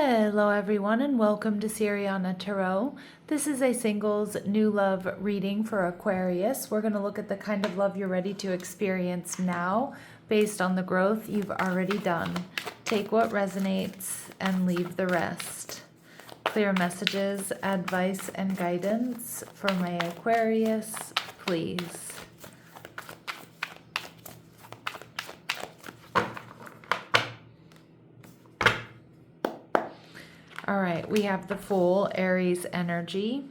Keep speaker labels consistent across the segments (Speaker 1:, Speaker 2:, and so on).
Speaker 1: Hello everyone and welcome to Siriana Tarot. This is a singles new love reading for Aquarius. We're going to look at the kind of love you're ready to experience now based on the growth you've already done. Take what resonates and leave the rest. Clear messages, advice, and guidance for my Aquarius, please. All right, we have the Fool, Aries energy.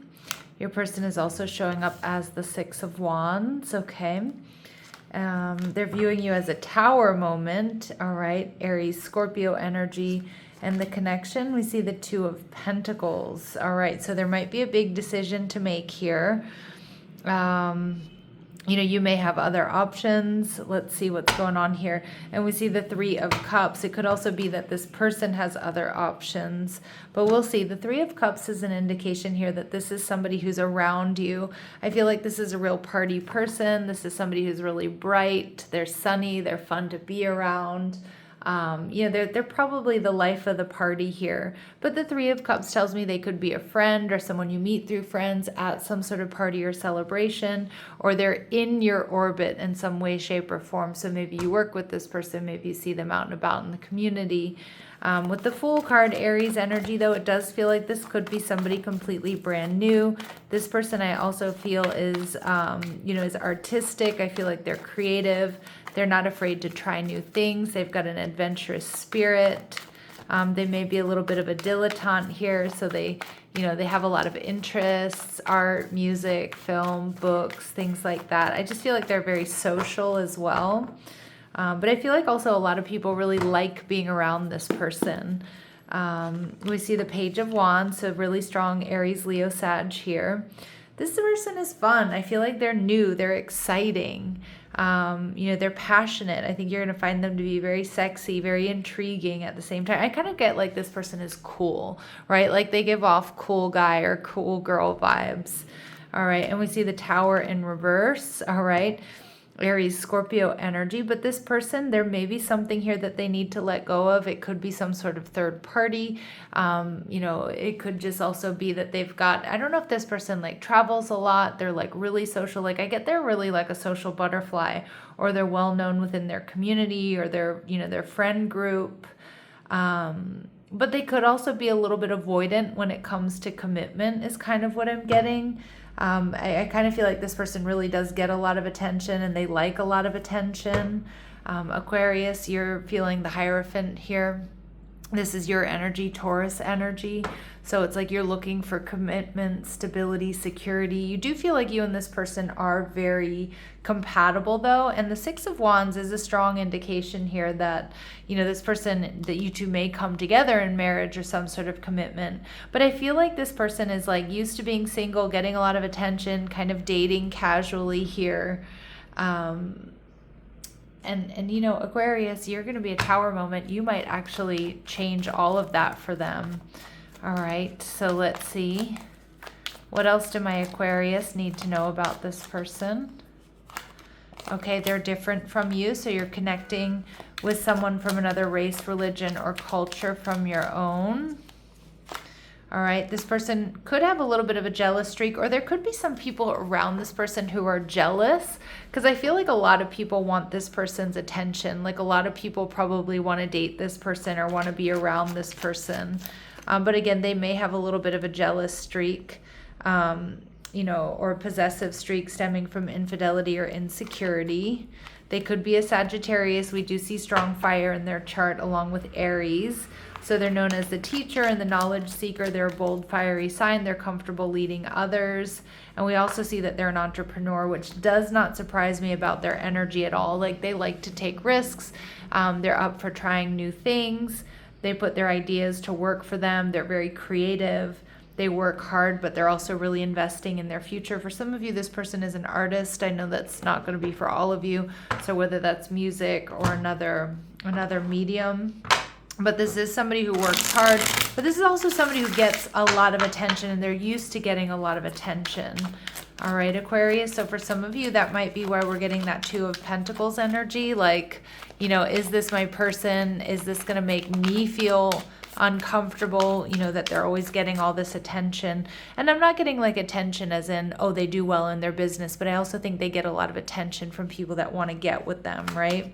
Speaker 1: Your person is also showing up as the Six of Wands, okay? They're viewing you as a Tower moment, all right? Aries, Scorpio energy. And the connection, we see the Two of Pentacles, all right? So there might be a big decision to make here. You know, you may have other options. Let's see what's going on here. And we see the Three of Cups. It could also be that this person has other options, but we'll see. The Three of Cups is an indication here that this is somebody who's around you. I feel like this is a real party person. This is somebody who's really bright. They're sunny. They're fun to be around. You know, they're probably the life of the party here. But the Three of Cups tells me they could be a friend or someone you meet through friends at some sort of party or celebration, or they're in your orbit in some way, shape, or form. So maybe you work with this person, maybe you see them out and about in the community. With the Fool card, Aries energy, though, it does feel like this could be somebody completely brand new. This person I also feel is, you know, is artistic. I feel like they're creative. They're not afraid to try new things. They've got an adventurous spirit. They may be a little bit of a dilettante here, so they, you know, they have a lot of interests, art, music, film, books, things like that. I just feel like they're very social as well. But I feel like also a lot of people really like being around this person. We see the Page of Wands, so really strong Aries, Leo, Sag here. This person is fun. I feel like they're new. They're exciting. You know, they're passionate. I think you're going to find them to be very sexy, very intriguing at the same time. I kind of get like this person is cool, right? Like they give off cool guy or cool girl vibes. All right. And we see the Tower in reverse. All right. Aries, Scorpio energy, but this person, there may be something here that they need to let go of. It could be some sort of third party. You know, it could just also be that they've got, I don't know if this person like travels a lot. They're like really social. Like I get they're really like a social butterfly, or they're well known within their community or their, you know, their friend group. But they could also be a little bit avoidant when it comes to commitment is kind of what I'm getting. I kind of feel like this person really does get a lot of attention and they like a lot of attention. Aquarius, you're feeling the Hierophant here. This is your energy, Taurus energy. So it's like you're looking for commitment, stability, security. You do feel like you and this person are very compatible though. And the Six of Wands is a strong indication here that, you know, this person, that you two may come together in marriage or some sort of commitment. But I feel like this person is like used to being single, getting a lot of attention, kind of dating casually here. And you know, Aquarius, you're going to be a Tower moment. You might actually change all of that for them. All right, so let's see. What else do my Aquarius need to know about this person? Okay, they're different from you, so you're connecting with someone from another race, religion, or culture from your own. All right, this person could have a little bit of a jealous streak, or there could be some people around this person who are jealous, because I feel like a lot of people want this person's attention. Like a lot of people probably want to date this person or want to be around this person. But again, they may have a little bit of a jealous streak, you know, or possessive streak stemming from infidelity or insecurity. They could be a Sagittarius. We do see strong fire in their chart along with Aries. So they're known as the teacher and the knowledge seeker. They're a bold, fiery sign. They're comfortable leading others. And we also see that they're an entrepreneur, which does not surprise me about their energy at all. Like they like to take risks. They're up for trying new things. They put their ideas to work for them. They're very creative. They work hard, but they're also really investing in their future. For some of you, this person is an artist. I know that's not going to be for all of you. So whether that's music or another medium. But this is somebody who works hard, but this is also somebody who gets a lot of attention, and they're used to getting a lot of attention. All right, Aquarius. So for some of you, that might be where we're getting that Two of Pentacles energy. Like, you know, is this my person? Is this going to make me feel uncomfortable, you know, that they're always getting all this attention. And I'm not getting like attention as in, oh, they do well in their business, but I also think they get a lot of attention from people that want to get with them, right?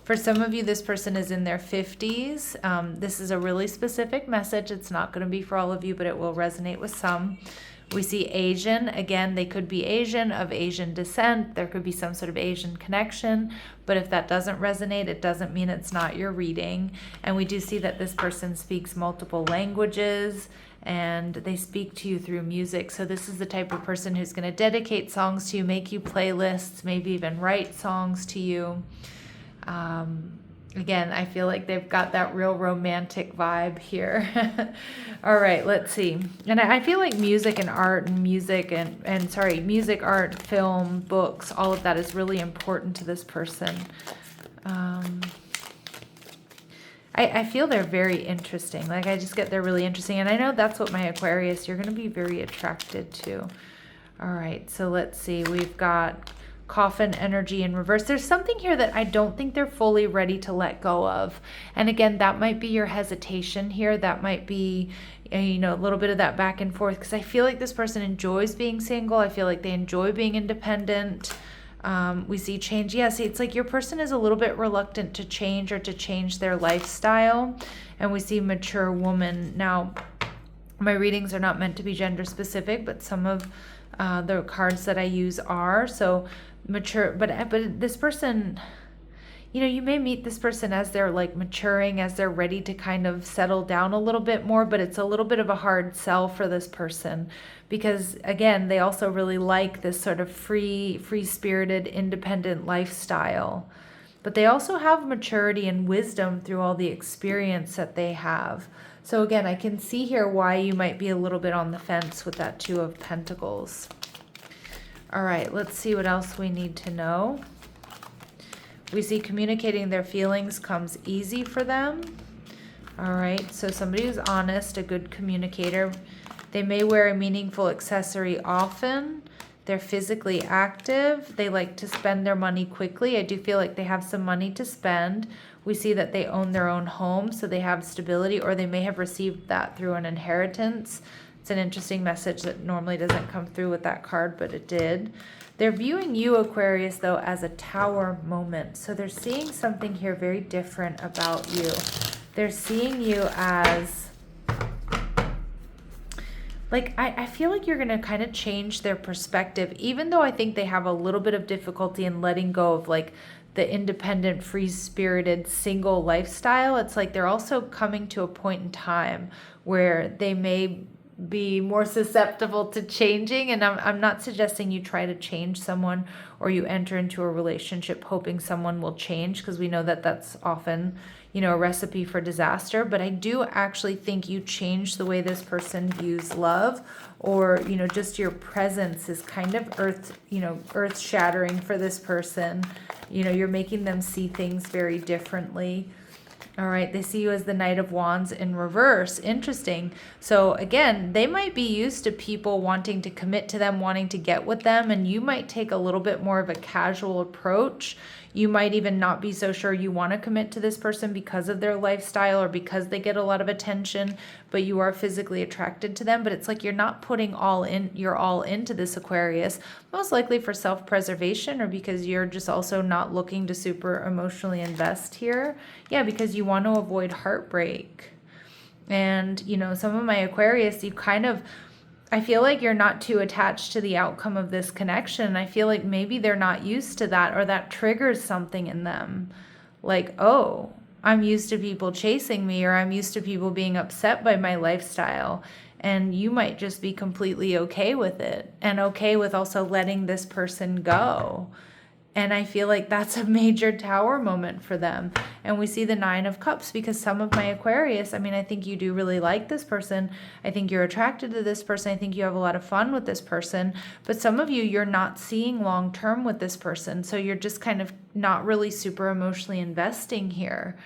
Speaker 1: For some of you, this person is in their 50s. This is a really specific message. It's not going to be for all of you, but it will resonate with some. We see Asian. Again, they could be Asian, of Asian descent. There could be some sort of Asian connection. But if that doesn't resonate, it doesn't mean it's not your reading. And we do see that this person speaks multiple languages and they speak to you through music. So this is the type of person who's going to dedicate songs to you, make you playlists, maybe even write songs to you. Again, I feel like they've got that real romantic vibe here. All right, let's see. And I feel like music and art and music music, art, film, books, all of that is really important to this person. I feel they're very interesting. Like I just get they're really interesting. And I know that's what my Aquarius, you're going to be very attracted to. All right, so let's see. We've got coffin energy in reverse. There's something here that I don't think they're fully ready to let go of. And again, that might be your hesitation here. That might be, you know, a little bit of that back and forth, because I feel like this person enjoys being single. I feel like they enjoy being independent. We see change. Yeah, see, it's like your person is a little bit reluctant to change or to change their lifestyle. And we see mature woman. Now, my readings are not meant to be gender specific, but some of the cards that I use are. So mature, but this person, you know, you may meet this person as they're like maturing, as they're ready to kind of settle down a little bit more, but it's a little bit of a hard sell for this person because again, they also really like this sort of free-spirited, independent lifestyle. But they also have maturity and wisdom through all the experience that they have. So again, I can see here why you might be a little bit on the fence with that Two of Pentacles. All right, let's see what else we need to know. We see communicating their feelings comes easy for them. All right, so somebody who's honest, a good communicator. They may wear a meaningful accessory often. They're physically active. They like to spend their money quickly. I do feel like they have some money to spend. We see that they own their own home, so they have stability, or they may have received that through an inheritance. It's an interesting message that normally doesn't come through with that card, but it did. They're viewing you, Aquarius, though, as a tower moment. So they're seeing something here very different about you. They're seeing you as, like, I feel like you're going to kind of change their perspective, even though I think they have a little bit of difficulty in letting go of, like, the independent, free-spirited, single lifestyle. It's like they're also coming to a point in time where they may be more susceptible to changing. And I'm not suggesting you try to change someone or you enter into a relationship hoping someone will change, because we know that that's often, you know, a recipe for disaster. But I do actually think you change the way this person views love, or, you know, just your presence is kind of earth shattering for this person. You know, you're making them see things very differently. All right, they see you as the Knight of Wands in reverse. Interesting. So again, they might be used to people wanting to commit to them, wanting to get with them, and you might take a little bit more of a casual approach. You might even not be so sure you want to commit to this person because of their lifestyle or because they get a lot of attention, but you are physically attracted to them. But it's like you're not putting you're all into this, Aquarius, most likely for self-preservation, or because you're just also not looking to super emotionally invest here. Yeah, because you want to avoid heartbreak. And, you know, some of my Aquarius, you kind of, I feel like you're not too attached to the outcome of this connection. I feel like maybe they're not used to that, or that triggers something in them. Like, oh, I'm used to people chasing me, or I'm used to people being upset by my lifestyle. And you might just be completely okay with it, and okay with also letting this person go. And I feel like that's a major tower moment for them. And we see the Nine of Cups, because some of my Aquarius, I mean, I think you do really like this person. I think you're attracted to this person. I think you have a lot of fun with this person. But some of you, you're not seeing long term with this person. So you're just kind of not really super emotionally investing here.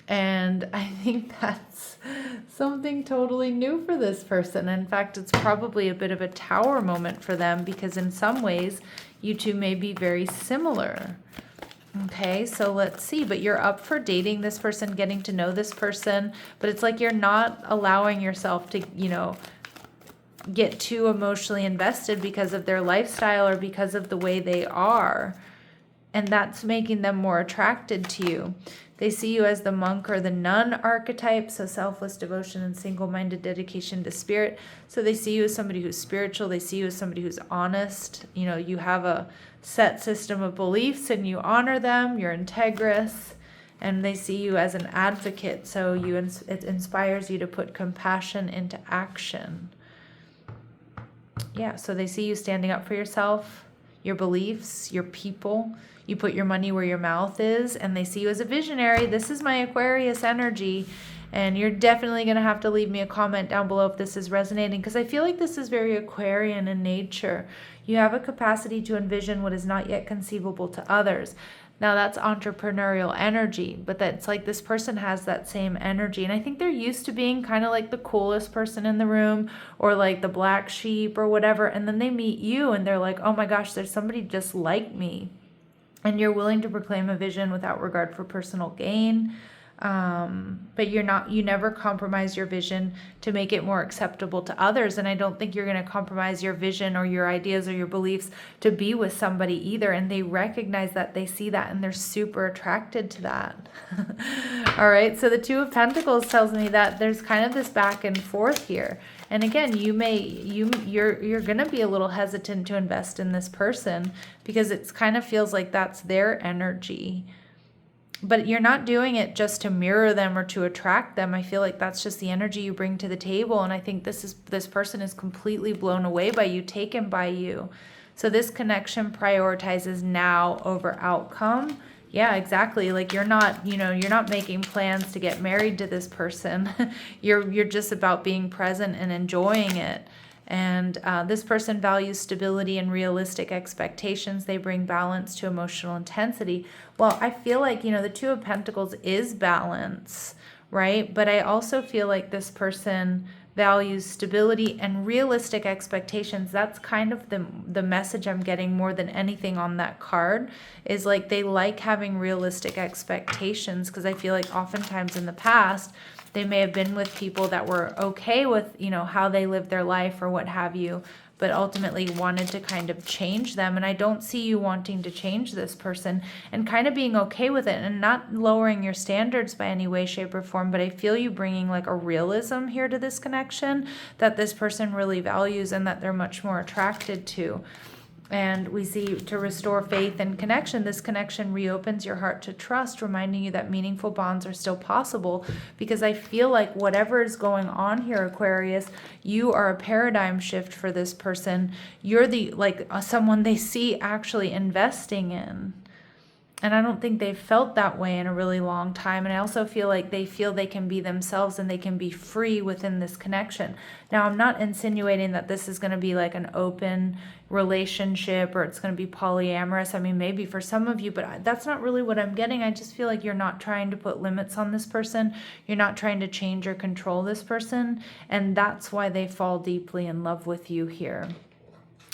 Speaker 1: And I think that's something totally new for this person. In fact, it's probably a bit of a tower moment for them, because in some ways, you two may be very similar. Okay, so let's see, but you're up for dating this person, getting to know this person, but it's like you're not allowing yourself to, get too emotionally invested because of their lifestyle or because of the way they are. And that's making them more attracted to you. They see you as the monk or the nun archetype, so selfless devotion and single-minded dedication to spirit. So they see you as somebody who's spiritual. They see you as somebody who's honest. You have a set system of beliefs and you honor them. You're integrous. And they see you as an advocate, so it inspires you to put compassion into action. Yeah, so they see you standing up for yourself, your beliefs, your people. You put your money where your mouth is, and they see you as a visionary. This is my Aquarius energy, and you're definitely going to have to leave me a comment down below if this is resonating, because I feel like this is very Aquarian in nature. You have a capacity to envision what is not yet conceivable to others. Now that's entrepreneurial energy, but that's like this person has that same energy. And I think they're used to being kind of like the coolest person in the room or like the black sheep or whatever. And then they meet you and they're like, oh my gosh, there's somebody just like me. And you're willing to proclaim a vision without regard for personal gain. But you never compromise your vision to make it more acceptable to others. And I don't think you're going to compromise your vision or your ideas or your beliefs to be with somebody either. And they recognize that, they see that, and they're super attracted to that. All right. So the Two of Pentacles tells me that there's kind of this back and forth here. And again, you're going to be a little hesitant to invest in this person because it kind of feels like that's their energy. But you're not doing it just to mirror them or to attract them. I feel like that's just the energy you bring to the table. And I think this person is completely blown away by you, taken by you. So this connection prioritizes now over outcome. Yeah, exactly. Like you're not making plans to get married to this person. You're just about being present and enjoying it. And this person values stability and realistic expectations. They bring balance to emotional intensity. Well, I feel like, the Two of Pentacles is balance, right? But I also feel like this person values stability and realistic expectations. That's kind of the message I'm getting more than anything on that card, is like they like having realistic expectations, because I feel like oftentimes in the past, they may have been with people that were okay with, how they lived their life or what have you, but ultimately wanted to kind of change them. And I don't see you wanting to change this person and kind of being okay with it and not lowering your standards by any way, shape, or form. But I feel you bringing like a realism here to this connection that this person really values and that they're much more attracted to. And we see, to restore faith and connection, this connection reopens your heart to trust, reminding you that meaningful bonds are still possible. Because I feel like whatever is going on here, Aquarius, you are a paradigm shift for this person. You're someone they see actually investing in. And I don't think they've felt that way in a really long time. And I also feel like they feel they can be themselves and they can be free within this connection. Now, I'm not insinuating that this is going to be like an open relationship or it's going to be polyamorous. I mean, maybe for some of you, but that's not really what I'm getting. I just feel like you're not trying to put limits on this person. You're not trying to change or control this person. And that's why they fall deeply in love with you here.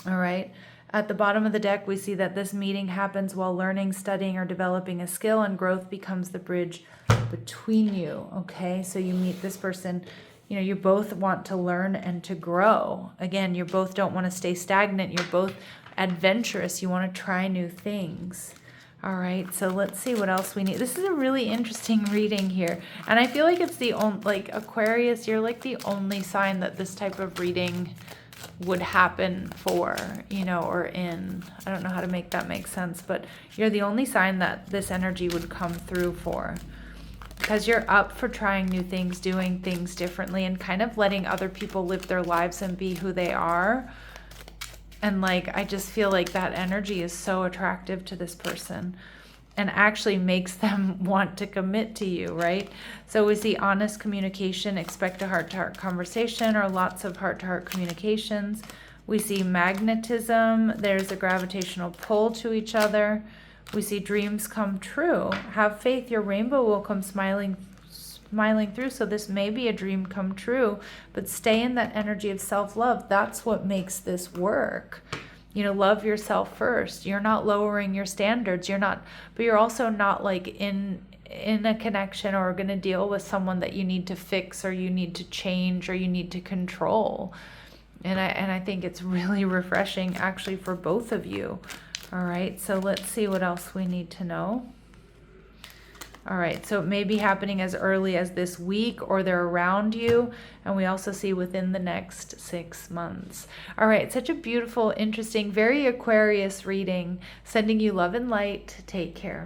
Speaker 1: All right. At the bottom of the deck, we see that this meeting happens while learning, studying, or developing a skill, and growth becomes the bridge between you. Okay, so you meet this person, you both want to learn and to grow. Again, you both don't want to stay stagnant. You're both adventurous. You want to try new things. All right, so let's see what else we need. This is a really interesting reading here. And I feel like it's the only, like Aquarius, you're like the only sign that this type of reading would happen for, or in. I don't know how to make that make sense, but you're the only sign that this energy would come through for. Because you're up for trying new things, doing things differently, and kind of letting other people live their lives and be who they are. And I just feel like that energy is so attractive to this person and actually makes them want to commit to you, right? So we see honest communication, expect a heart-to-heart conversation or lots of heart-to-heart communications. We see magnetism, there's a gravitational pull to each other. We see dreams come true. Have faith, your rainbow will come smiling through. So this may be a dream come true, but stay in that energy of self-love. That's what makes this work. love yourself first. You're not lowering your standards. But you're also not like in a connection or going to deal with someone that you need to fix or you need to change or you need to control. And I think it's really refreshing actually for both of you. All right, so let's see what else we need to know. All right, so it may be happening as early as this week, or they're around you, and we also see within the next 6 months. All right, such a beautiful, interesting, very Aquarius reading. Sending you love and light. Take care.